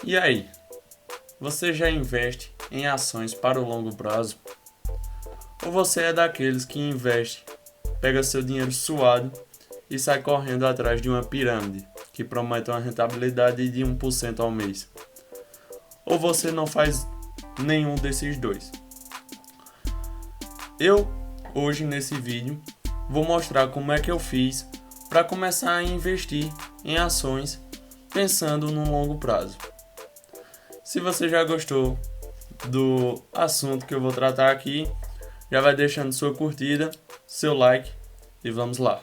E aí, você já investe em ações para o longo prazo? Ou você é daqueles que investe, pega seu dinheiro suado e sai correndo atrás de uma pirâmide que promete uma rentabilidade de 1% ao mês? Ou você não faz nenhum desses dois? Eu, hoje nesse vídeo, vou mostrar como é que eu fiz para começar a investir em ações pensando no longo prazo. Se você já gostou do assunto que eu vou tratar aqui, já vai deixando sua curtida, seu like e vamos lá.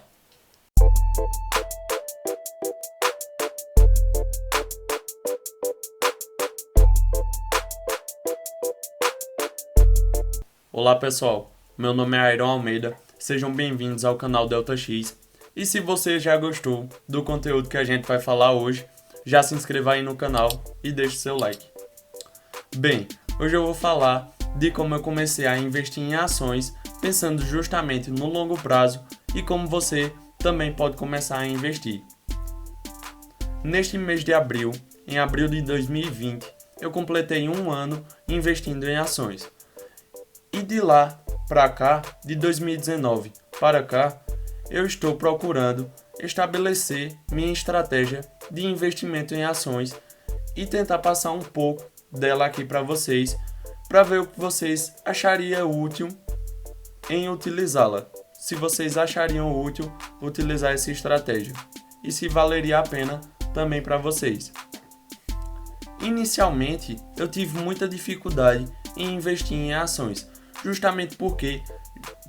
Olá pessoal, meu nome é Airon Almeida, sejam bem-vindos ao canal Delta X. E se você já gostou do conteúdo que a gente vai falar hoje, já se inscreva aí no canal e deixe seu like. Bem, hoje eu vou falar de como eu comecei a investir em ações pensando justamente no longo prazo e como você também pode começar a investir. Neste mês de abril, em abril de 2020, eu completei um ano investindo em ações. E de lá para cá, de 2019 para cá, eu estou procurando estabelecer minha estratégia de investimento em ações e tentar passar um pouco dela aqui para vocês, para ver o que vocês achariam útil em utilizá-la. Se vocês achariam útil utilizar essa estratégia e se valeria a pena também para vocês. Inicialmente, eu tive muita dificuldade em investir em ações, justamente porque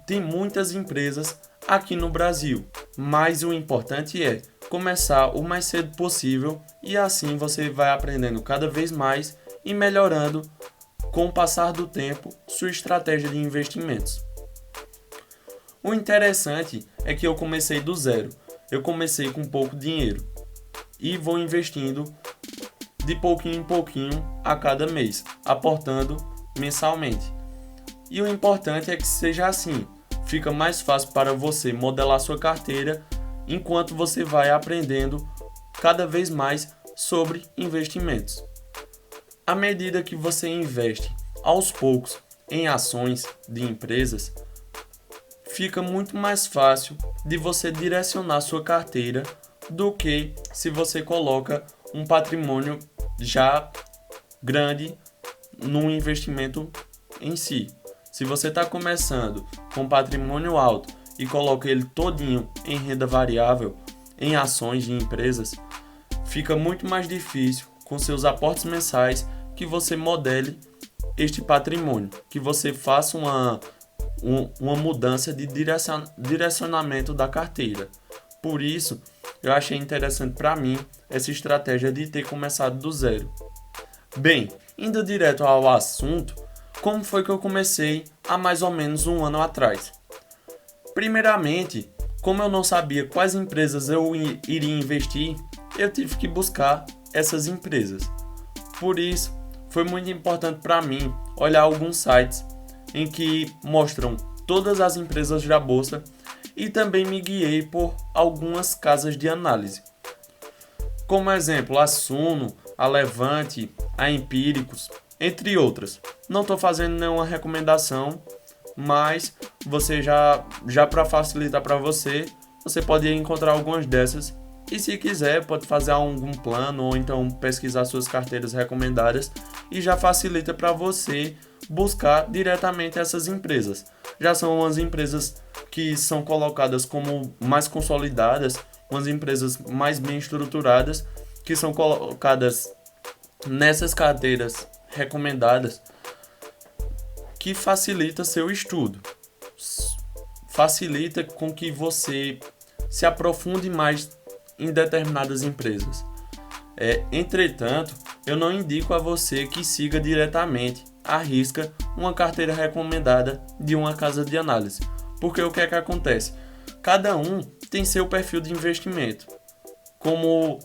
tem muitas empresas aqui no Brasil, mas o importante é começar o mais cedo possível e assim você vai aprendendo cada vez mais e melhorando com o passar do tempo sua estratégia de investimentos. O interessante é que eu comecei do zero, eu comecei com pouco dinheiro e vou investindo de pouquinho em pouquinho a cada mês, aportando mensalmente. E o importante é que seja assim, fica mais fácil para você modelar sua carteira enquanto você vai aprendendo cada vez mais sobre investimentos. À medida que você investe aos poucos em ações de empresas, fica muito mais fácil de você direcionar sua carteira do que se você coloca um patrimônio já grande num investimento em si. Se você está começando com patrimônio alto e coloca ele todinho em renda variável, em ações de empresas, fica muito mais difícil com seus aportes mensais que você modele este patrimônio, que você faça uma mudança de direcionamento da carteira. Por isso, eu achei interessante para mim essa estratégia de ter começado do zero. Bem, indo direto ao assunto, como foi que eu comecei há mais ou menos um ano atrás? Primeiramente, como eu não sabia quais empresas eu iria investir, eu tive que buscar essas empresas. Por isso, foi muito importante para mim olhar alguns sites em que mostram todas as empresas da bolsa e também me guiei por algumas casas de análise. Como exemplo, a Suno, a Levante, a Empíricos, entre outras. Não estou fazendo nenhuma recomendação, mas você já para facilitar para você, você pode encontrar algumas dessas e se quiser pode fazer algum plano ou então pesquisar suas carteiras recomendadas e já facilita para você buscar diretamente essas empresas. Já são umas empresas que são colocadas como mais consolidadas, umas empresas mais bem estruturadas que são colocadas nessas carteiras recomendadas, que facilita seu estudo, facilita com que você se aprofunde mais em determinadas empresas. Entretanto, eu não indico a você que siga diretamente à risca uma carteira recomendada de uma casa de análise, porque o que é que acontece? Cada um tem seu perfil de investimento. Como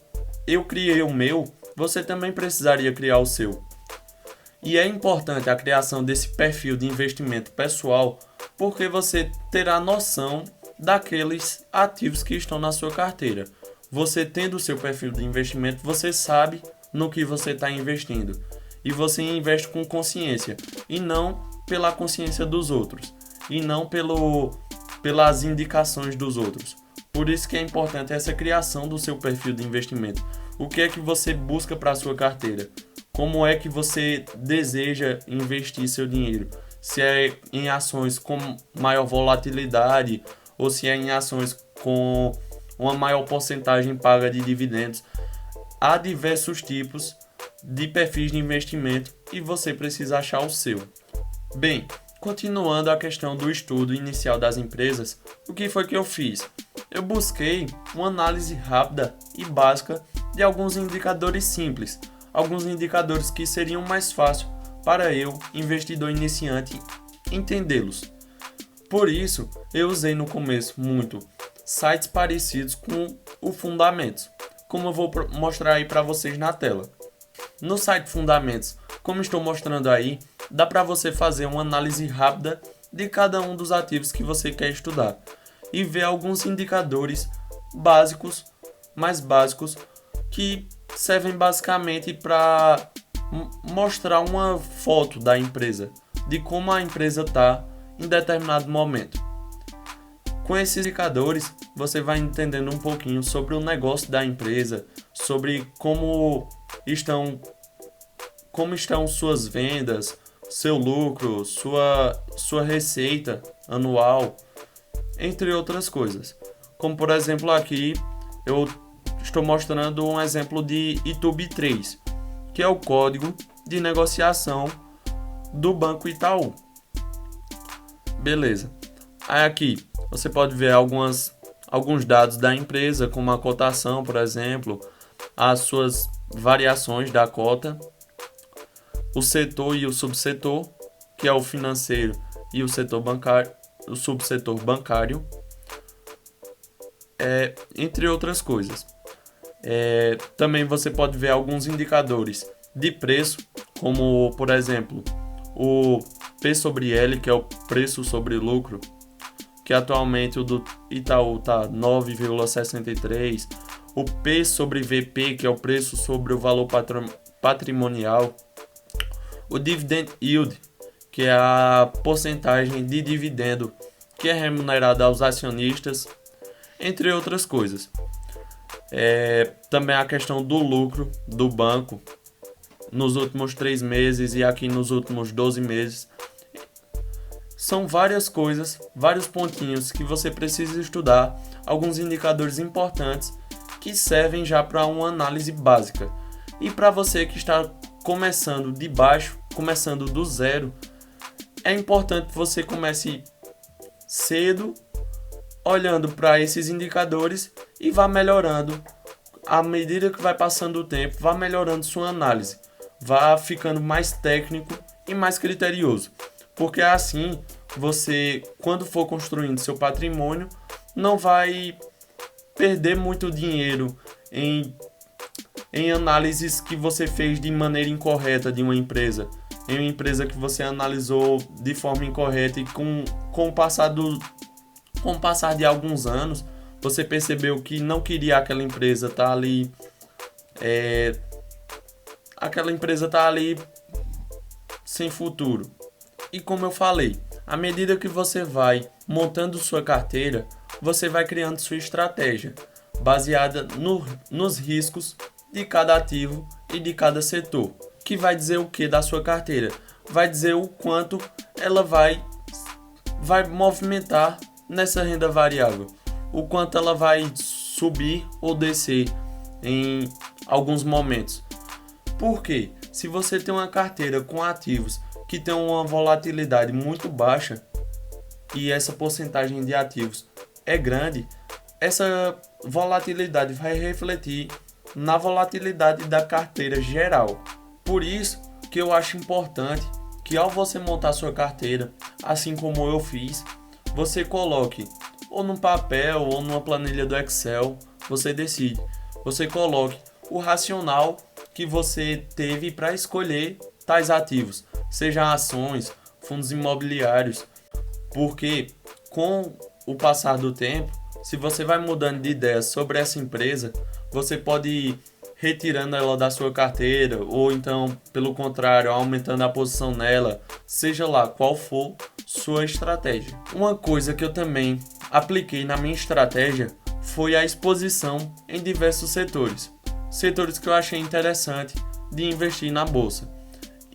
eu criei o meu, você também precisaria criar o seu. E é importante a criação desse perfil de investimento pessoal, porque você terá noção daqueles ativos que estão na sua carteira. Você tendo o seu perfil de investimento, você sabe no que você está investindo. E você investe com consciência, e não pela consciência dos outros, e não pelas indicações dos outros. Por isso que é importante essa criação do seu perfil de investimento. O que é que você busca para a sua carteira? Como é que você deseja investir seu dinheiro? Se é em ações com maior volatilidade ou se é em ações com uma maior porcentagem paga de dividendos. Há diversos tipos de perfis de investimento e você precisa achar o seu. Bem, continuando a questão do estudo inicial das empresas, o que foi que eu fiz? Eu busquei uma análise rápida e básica de alguns indicadores simples, alguns indicadores que seriam mais fáceis para eu, investidor iniciante, entendê-los. Por isso, eu usei no começo muito sites parecidos com o Fundamentos, como eu vou mostrar aí para vocês na tela. No site Fundamentos, como estou mostrando aí, dá para você fazer uma análise rápida de cada um dos ativos que você quer estudar e ver alguns indicadores básicos, mais básicos, que servem basicamente para mostrar uma foto da empresa, de como a empresa está em determinado momento. Com esses indicadores, você vai entendendo um pouquinho sobre o negócio da empresa, sobre como estão suas vendas, seu lucro, sua receita anual, entre outras coisas. Como por exemplo aqui, eu estou mostrando um exemplo de ITUB3, que é o código de negociação do Banco Itaú. Beleza. Aí aqui você pode ver alguns dados da empresa, como a cotação, por exemplo, as suas variações da cota, o setor e o subsetor, que é o financeiro e o setor bancário, o subsetor bancário, entre outras coisas. Também você pode ver alguns indicadores de preço, como por exemplo o P sobre L, que é o preço sobre lucro, que atualmente o do Itaú está 9,63, o P sobre VP, que é o preço sobre o valor patrimonial, o Dividend Yield, que é a porcentagem de dividendo que é remunerada aos acionistas, entre outras coisas. Também a questão do lucro do banco nos últimos 3 meses e aqui nos últimos 12 meses. São várias coisas, vários pontinhos que você precisa estudar, alguns indicadores importantes que servem já para uma análise básica. E para você que está começando de baixo, começando do zero, é importante que você comece cedo, olhando para esses indicadores e vá melhorando. À medida que vai passando o tempo, vá melhorando sua análise, vá ficando mais técnico e mais criterioso. Porque assim, você, quando for construindo seu patrimônio, não vai perder muito dinheiro em análises que você fez de maneira incorreta de uma empresa. Em uma empresa que você analisou de forma incorreta e com o passar de alguns anos, você percebeu que não queria aquela empresa estar ali. Aquela empresa está ali sem futuro. E como eu falei, à medida que você vai montando sua carteira, você vai criando sua estratégia, baseada nos riscos de cada ativo e de cada setor. Que vai dizer o que da sua carteira? Vai dizer o quanto ela vai movimentar nessa renda variável. O quanto ela vai subir ou descer em alguns momentos. Por quê? Se você tem uma carteira com ativos que tem uma volatilidade muito baixa e essa porcentagem de ativos é grande, essa volatilidade vai refletir na volatilidade da carteira geral. Por isso que eu acho importante que ao você montar sua carteira, assim como eu fiz, você coloque ou num papel ou numa planilha do Excel, você decide. Você coloque o racional que você teve para escolher tais ativos, seja ações, fundos imobiliários, porque com o passar do tempo, se você vai mudando de ideia sobre essa empresa, você pode retirando ela da sua carteira, ou então, pelo contrário, aumentando a posição nela, seja lá qual for sua estratégia. Uma coisa que eu também apliquei na minha estratégia foi a exposição em diversos setores que eu achei interessante de investir na bolsa,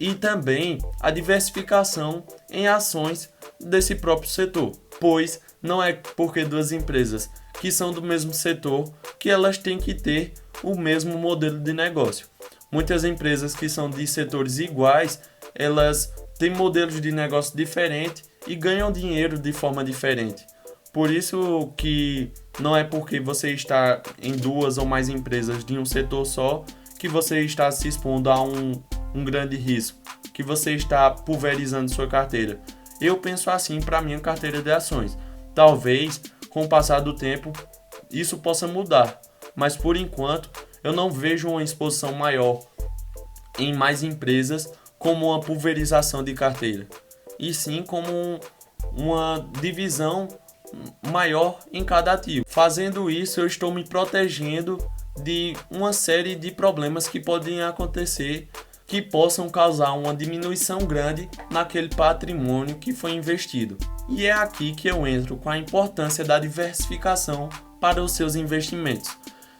e também a diversificação em ações desse próprio setor, pois não é porque duas empresas que são do mesmo setor que elas têm que ter o mesmo modelo de negócio. Muitas empresas que são de setores iguais, elas têm modelos de negócio diferentes e ganham dinheiro de forma diferente. Por isso que não é porque você está em duas ou mais empresas de um setor só que você está se expondo a um grande risco, que você está pulverizando sua carteira. Eu penso assim para minha carteira de ações. Talvez, com o passar do tempo, isso possa mudar, mas por enquanto eu não vejo uma exposição maior em mais empresas como uma pulverização de carteira, e sim como uma divisão maior em cada ativo. Fazendo isso, eu estou me protegendo de uma série de problemas que podem acontecer, que possam causar uma diminuição grande naquele patrimônio que foi investido. E é aqui que eu entro com a importância da diversificação para os seus investimentos.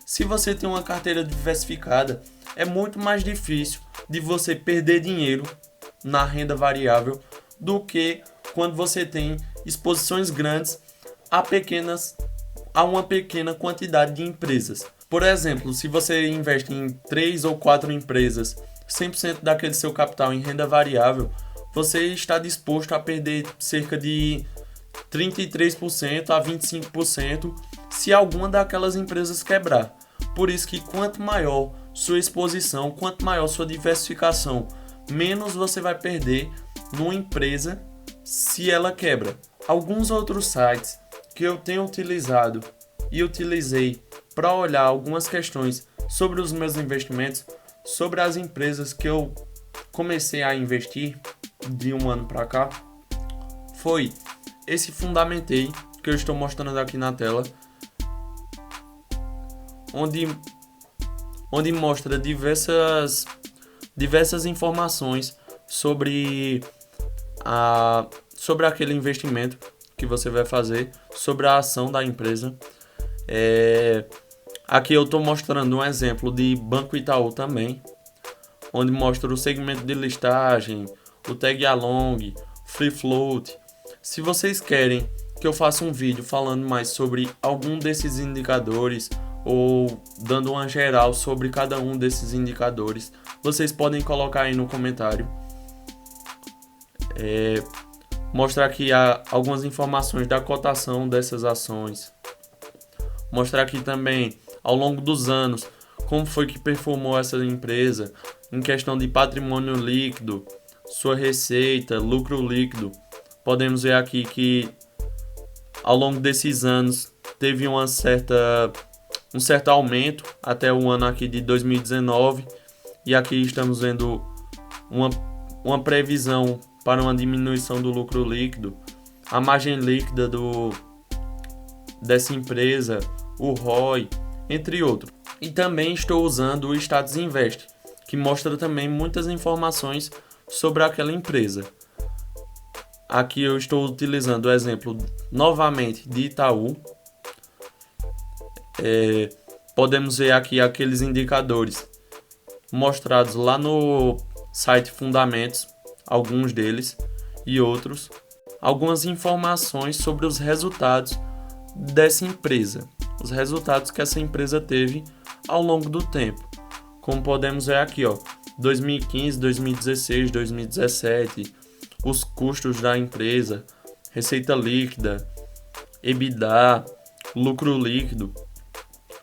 Se você tem uma carteira diversificada, é muito mais difícil de você perder dinheiro na renda variável do que quando você tem exposições grandes a uma pequena quantidade de empresas. Por exemplo, se você investe em 3 ou 4 empresas, 100% daquele seu capital em renda variável, você está disposto a perder cerca de 33% a 25% se alguma daquelas empresas quebrar. Por isso que quanto maior sua exposição, quanto maior sua diversificação, menos você vai perder numa empresa se ela quebra. Alguns outros sites que eu tenho utilizado e utilizei para olhar algumas questões sobre os meus investimentos, sobre as empresas que eu comecei a investir de um ano para cá, foi esse Fundamentei que eu estou mostrando aqui na tela, onde mostra diversas informações sobre aquele investimento que você vai fazer, sobre a ação da empresa. Aqui eu estou mostrando um exemplo de Banco Itaú também, onde mostra o segmento de listagem, o tag along, free float. Se vocês querem que eu faça um vídeo falando mais sobre algum desses indicadores ou dando uma geral sobre cada um desses indicadores, vocês podem colocar aí no comentário. Mostrar aqui algumas informações da cotação dessas ações. Mostrar aqui também, ao longo dos anos, como foi que performou essa empresa em questão de patrimônio líquido, sua receita, lucro líquido. Podemos ver aqui que ao longo desses anos teve um certo aumento até o ano aqui de 2019, e aqui estamos vendo uma previsão para uma diminuição do lucro líquido, a margem líquida dessa empresa, o ROI, entre outros. E também estou usando o Status Invest, que mostra também muitas informações sobre aquela empresa. Aqui eu estou utilizando o exemplo novamente de Itaú. Podemos ver aqui aqueles indicadores mostrados lá no site Fundamentos, alguns deles e outros, algumas informações sobre os resultados dessa empresa, os resultados que essa empresa teve ao longo do tempo. Como podemos ver aqui, 2015, 2016, 2017, os custos da empresa, receita líquida, EBITDA, lucro líquido.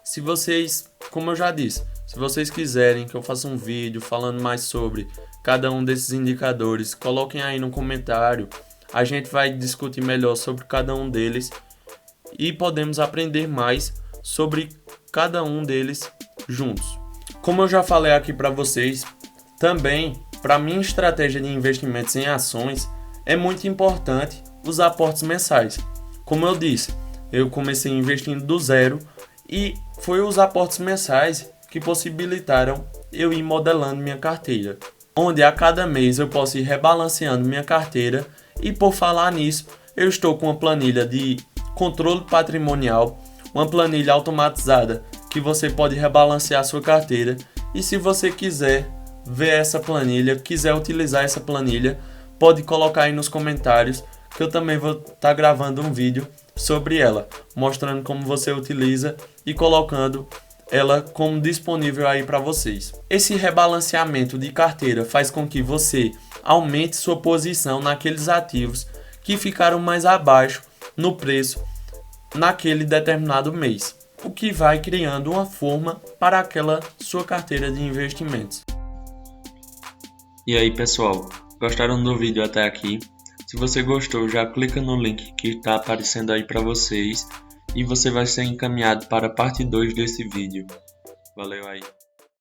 Se vocês, como eu já disse, se vocês quiserem que eu faça um vídeo falando mais sobre cada um desses indicadores, coloquem aí no comentário. A gente vai discutir melhor sobre cada um deles e podemos aprender mais sobre cada um deles juntos. Como eu já falei aqui para vocês, também para minha estratégia de investimentos em ações é muito importante os aportes mensais. Como eu disse, eu comecei investindo do zero e foi os aportes mensais que possibilitaram eu ir modelando minha carteira, onde a cada mês eu posso ir rebalanceando minha carteira. E por falar nisso, eu estou com uma planilha de controle patrimonial, uma planilha automatizada que você pode rebalancear sua carteira. E se você quiser ver essa planilha, quiser utilizar essa planilha, pode colocar aí nos comentários que eu também vou estar gravando um vídeo sobre ela, mostrando como você utiliza e colocando ela como disponível aí para vocês. Esse rebalanceamento de carteira faz com que você aumente sua posição naqueles ativos que ficaram mais abaixo no preço naquele determinado mês, o que vai criando uma forma para aquela sua carteira de investimentos. E aí pessoal, gostaram do vídeo até aqui? Se você gostou, já clica no link que está aparecendo aí para vocês e você vai ser encaminhado para a parte 2 desse vídeo. Valeu aí!